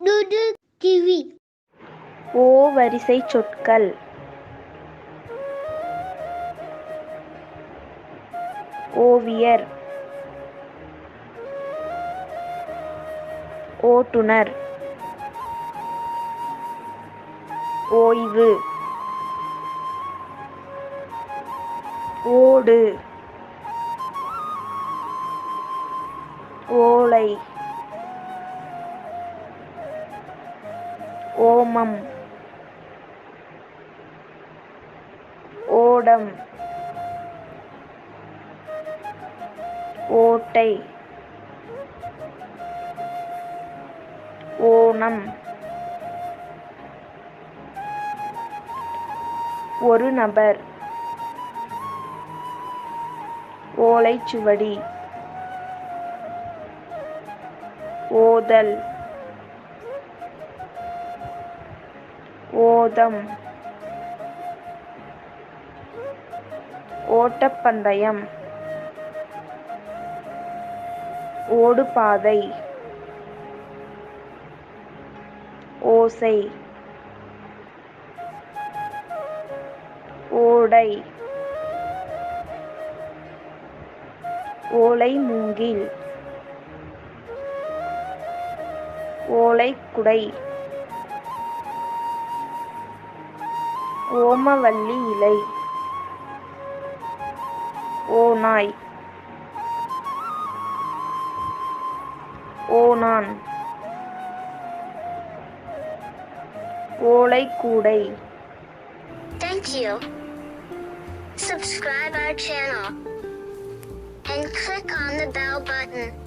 டுடு kiwi. ஓ வரிசை சொற்கள். ஓவியர், ஓட்டுனர், ஓய்வு, ஓடு, ஓலை, ஓமம், ஓடம், ஓட்டை, ஓணம், ஒரு நபர், ஓலைச்சுவடி, ஓதல், ஓதம், ஓட்டப்பந்தயம், ஓடுபாதை, ஓசை, ஓடை, ஓலை மூங்கில், ஓலைக்குடை, ஓமவல்லி இலை, ஓநாய், ஓணான், ஓலைக்கூடை. Thank you. Subscribe our channel and click on the bell button.